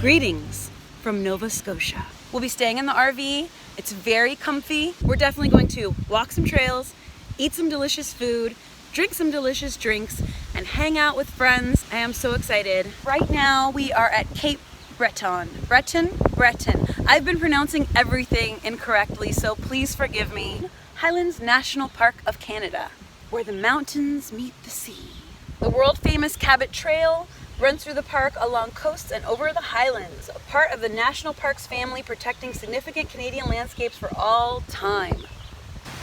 Greetings from Nova Scotia. We'll be staying in the RV. It's very comfy. We're definitely going to walk some trails, eat some delicious food, drink some delicious drinks, and hang out with friends. I am so excited. Right now we are at Cape Breton. Breton. I've been pronouncing everything incorrectly, so please forgive me. Highlands National Park of Canada, where the mountains meet the sea. The world famous Cabot Trail runs through the park along coasts and over the Highlands, a part of the National Parks family protecting significant Canadian landscapes for all time.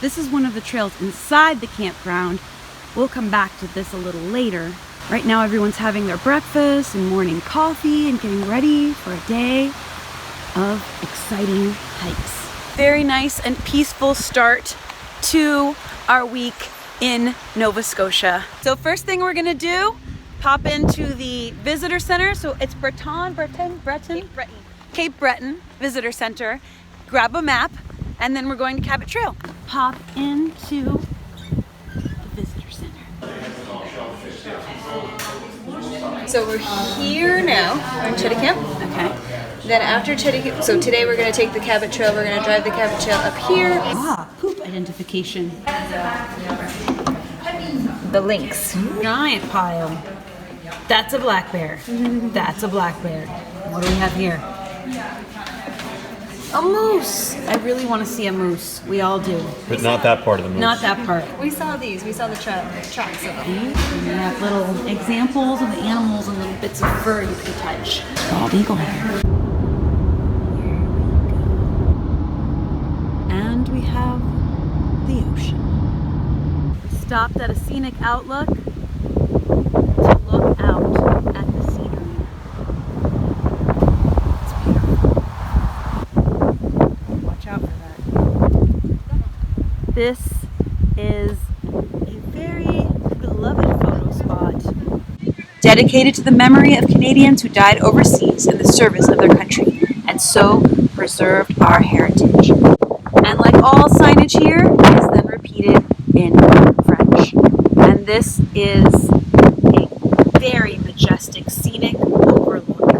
This is one of the trails inside the campground. We'll come back to this a little later. Right now everyone's having their breakfast and morning coffee and getting ready for a day of exciting hikes. Very nice and peaceful start to our week in Nova Scotia. So first thing we're gonna do, pop into the visitor center. So it's Breton, Cape Breton Visitor Center. Grab a map, and then we're going to Cabot Trail. Pop into the visitor center. So we're here now. We're in Cheticamp. Okay. Then after Cheticamp, so today we're going to take the Cabot Trail. We're going to drive the Cabot Trail up here. Poop identification. The lynx. Giant pile. That's a black bear. That's a black bear. What do we have here? A moose. I really want to see a moose. We all do. But not that part of the moose. Not that part. We saw these. We saw the tracks of them. And we have little examples of the animals and little bits of fur you can touch. Bald eagle here. And we have the ocean. We stopped at a scenic outlook to look out at the scenery. It's beautiful. Watch out for that. This is a very beloved photo spot dedicated to the memory of Canadians who died overseas in the service of their country and so preserved our heritage. And like all signage here, it is then repeated in French. And this is a very majestic scenic overlook.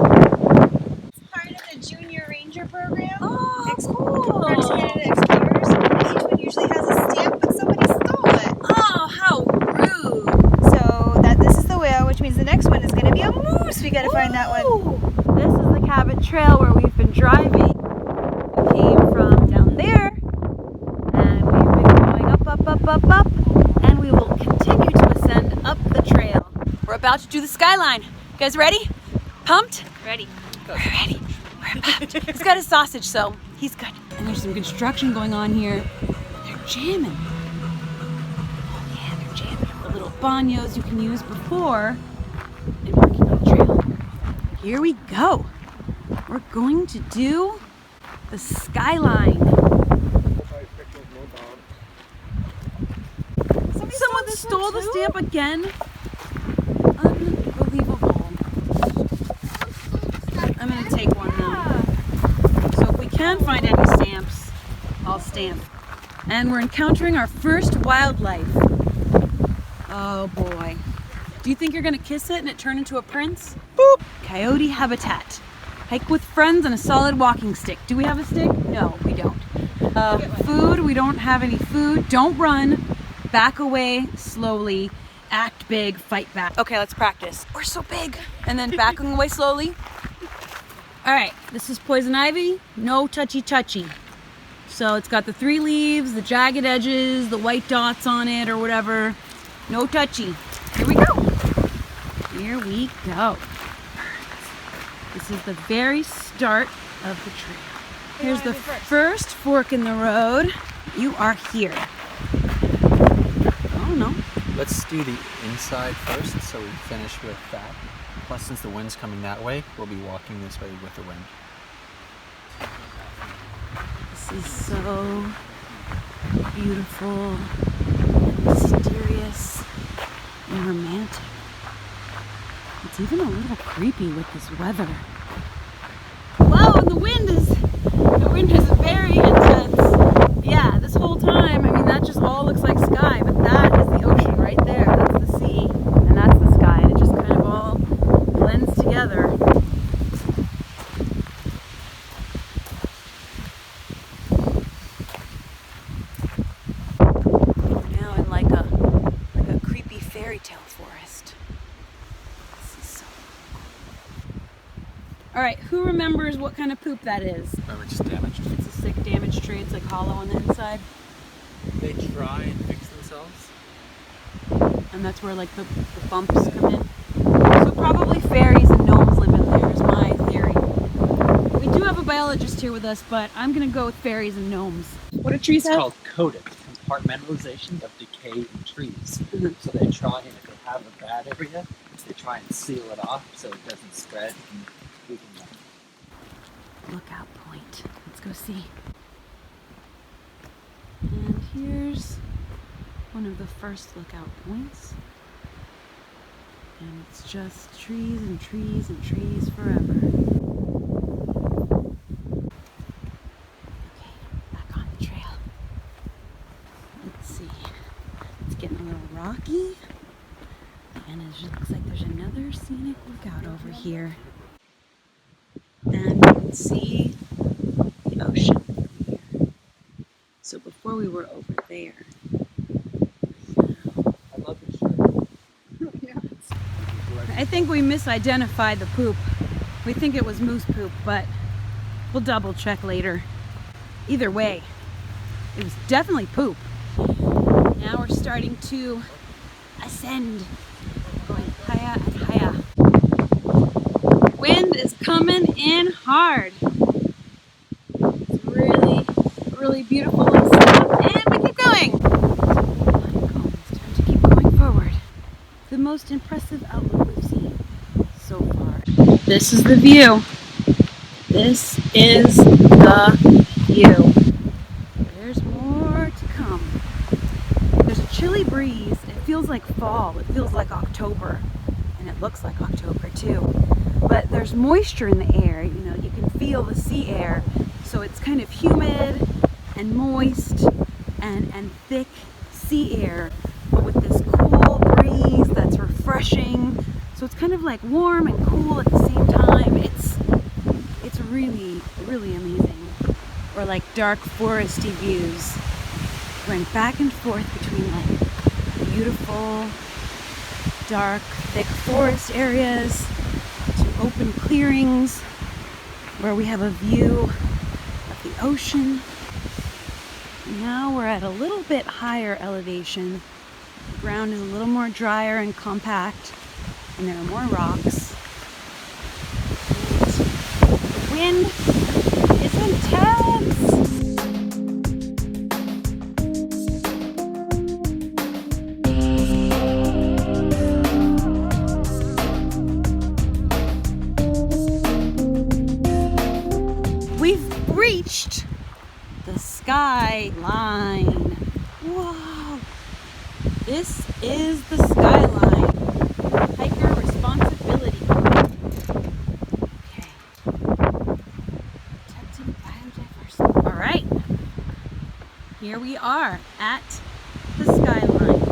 It's part of the Junior Ranger program. Oh, cool. Parks Canada Explorers. Each one usually has a stamp, but somebody stole it. Oh, how rude. So this is the whale, which means the next one is going to be a moose. We got to find that one. Ooh. This is the Cabot Trail where we've been driving. We came from down there, and we've been going up, and we will continue to ascend up the trail. We're about to do the Skyline. You guys ready? Pumped? Ready. We're ready. We're pumped. He's got a sausage, so he's good. And there's some construction going on here. They're jamming. Oh yeah, they're jamming. The little banyos you can use before embarking on the trail. Here we go. We're going to do the Skyline. Someone stole the stamp again. Unbelievable. I'm gonna take one now. So if we can find any stamps, I'll stamp. And we're encountering our first wildlife. Oh boy. Do you think you're gonna kiss it and it turn into a prince? Boop! Coyote habitat. Hike with friends and a solid walking stick. Do we have a stick? No, we don't. Food, we don't have any food. Don't run. Back away slowly. Act big, fight back. Okay, let's practice. We're so big. And then backing away slowly. All right, this is poison ivy. No touchy. So it's got the 3 leaves, the jagged edges, the white dots on it or whatever. No touchy. Here we go. Here we go. This is the very start of the trail. Here's the first fork in the road. You are here. Oh no. Let's do the inside first, so we finish with that. Plus, since the wind's coming that way, we'll be walking this way with the wind. This is so beautiful, and mysterious, and romantic. It's even a little creepy with this weather. Wow, and the wind is very intense. Yeah, this whole time, I mean, that just all looks like sky, but that is the ocean right there. That's the sea, and that's the sky, and it just kind of all blends together. All right, who remembers what kind of poop that is? Oh, we're just damaged. It's a sick damaged tree. It's like hollow on the inside. They try and fix themselves. And that's where like the bumps come in. So probably fairies and gnomes live in there is my theory. We do have a biologist here with us, but I'm gonna go with fairies and gnomes. What do trees It's have? called coating, compartmentalization of decay in trees. So they try, and if they have a bad area, they try and seal it off so it doesn't spread and weaken them. Lookout point. Let's go see. And here's one of the first lookout points. And it's just trees and trees and trees forever. Okay, back on the trail. Let's see. It's getting a little rocky. And it just looks like there's another scenic lookout over here. And you can see the ocean from here. So before we were over there. I love this shirt. I think we misidentified the poop. We think it was moose poop, but we'll double check later. Either way, it was definitely poop. Now we're starting to ascend. Going higher and higher. Wind is coming in hard. It's really, really beautiful little setup, and we keep going. It's time to keep going forward. The most impressive outlook we've seen so far. This is the view. This is the view. There's more to come. There's a chilly breeze. It feels like fall. It feels like October. And it looks like October too. But there's moisture in the air. You know, you can feel the sea air. So it's kind of humid and moist and thick sea air, but with this cool breeze that's refreshing. So it's kind of like warm and cool at the same time. It's really, really amazing. Or like dark foresty views, going back and forth between like beautiful, dark, thick forest areas to open clearings where we have a view of the ocean. Now we're at a little bit higher elevation. The ground is a little more drier and compact, and there are more rocks. And the wind is intense. We've reached the Skyline. Whoa! This is the Skyline. Hiker responsibility. Okay. Protecting biodiversity. All right. Here we are at the Skyline.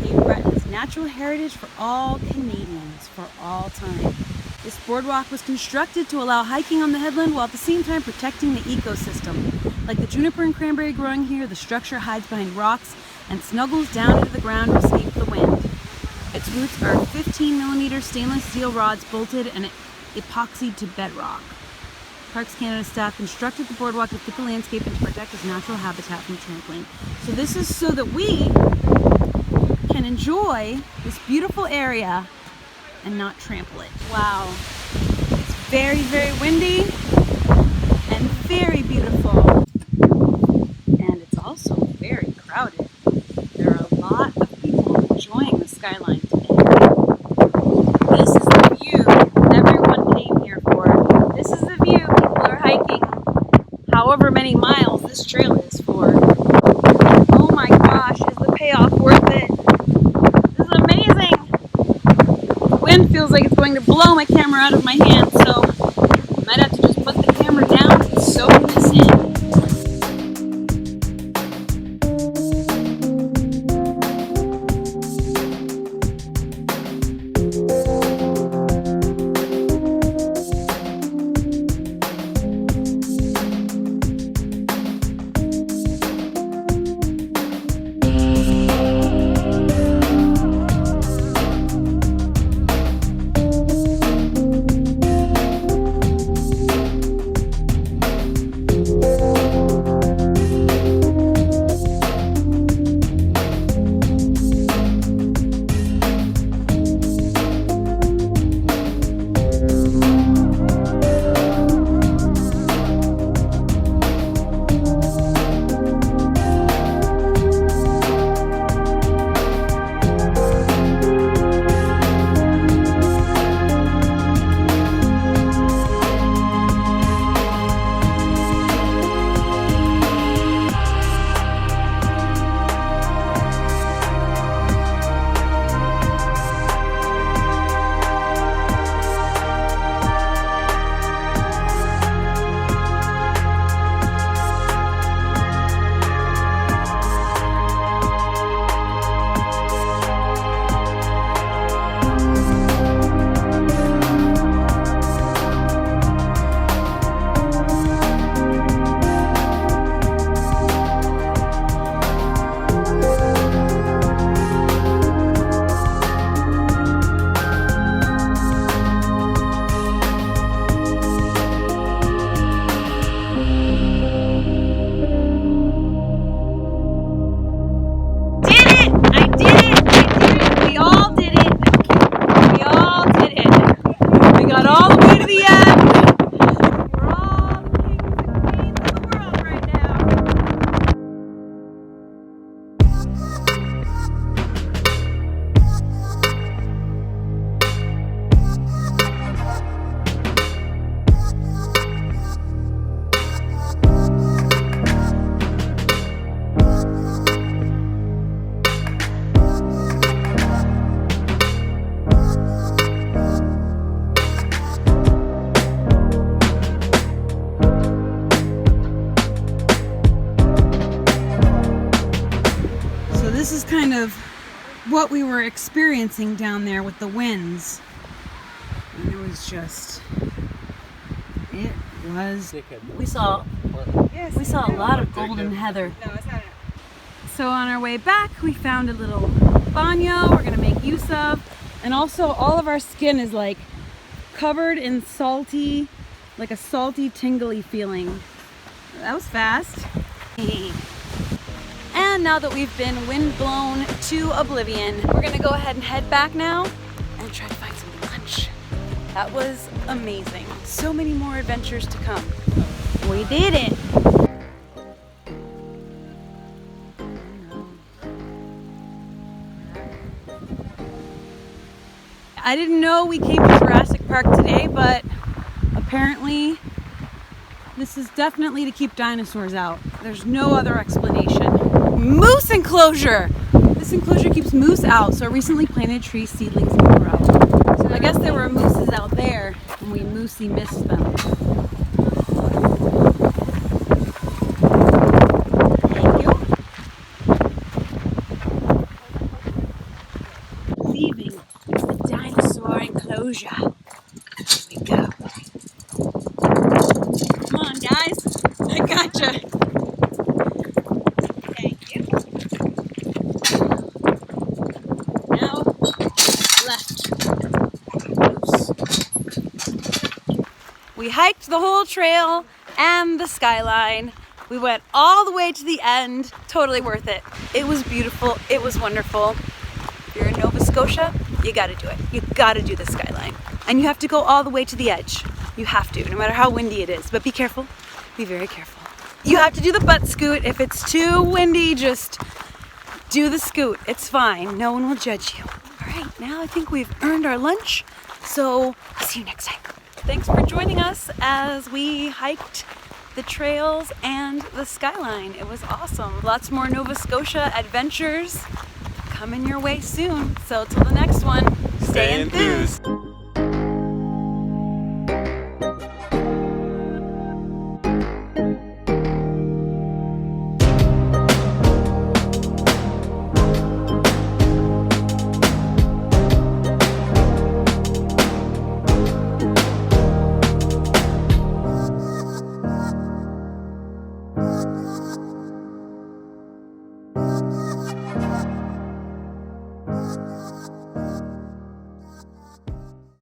Cape Breton's natural heritage for all Canadians for all time. This boardwalk was constructed to allow hiking on the headland while at the same time protecting the ecosystem. Like the juniper and cranberry growing here, the structure hides behind rocks and snuggles down into the ground to escape the wind. Its roots are 15mm stainless steel rods bolted and epoxied to bedrock. Parks Canada staff constructed the boardwalk to fit the landscape and to protect its natural habitat from trampling. So this is so that we can enjoy this beautiful area and not trample it. Wow. It's very, very windy and very beautiful. And it's also very crowded. There are a lot of people enjoying the Skyline today. This is the view everyone came here for. This is the view people are hiking however many miles this trail is for. Oh my gosh, is the payoff worth it? This is amazing! The wind feels like it's going to blow my camera out of my hand, so I might have to just put the camera down and soak this in. what we were experiencing down there with the winds. And it was just, we saw a lot of golden heather. No, it's not. So on our way back, we found a little baño we're gonna make use of. And also all of our skin is like covered in salty, like a salty, tingly feeling. That was fast. And now that we've been wind blown to oblivion, we're gonna go ahead and head back now and try to find some lunch. That was amazing. So many more adventures to come. We did it. I didn't know we came to Jurassic Park today, but apparently this is definitely to keep dinosaurs out. There's no other explanation. Moose enclosure! This enclosure keeps moose out, so recently planted tree seedlings can grow. So I guess there were mooses out there, and we moosey missed them. Thank you. Leaving the dinosaur enclosure. Here we go. Come on, guys. I gotcha. Thank you. Now, left. We hiked the whole trail and the Skyline. We went all the way to the end. Totally worth it. It was beautiful. It was wonderful. If you're in Nova Scotia, you gotta do it. You gotta do the Skyline. And you have to go all the way to the edge. You have to, no matter how windy it is. But be careful. Be very careful. You have to do the butt scoot. If it's too windy, just do the scoot. It's fine. No one will judge you. All right, now I think we've earned our lunch. So I'll see you next time. Thanks for joining us as we hiked the trails and the Skyline. It was awesome. Lots more Nova Scotia adventures coming your way soon. So till the next one, stay enthused.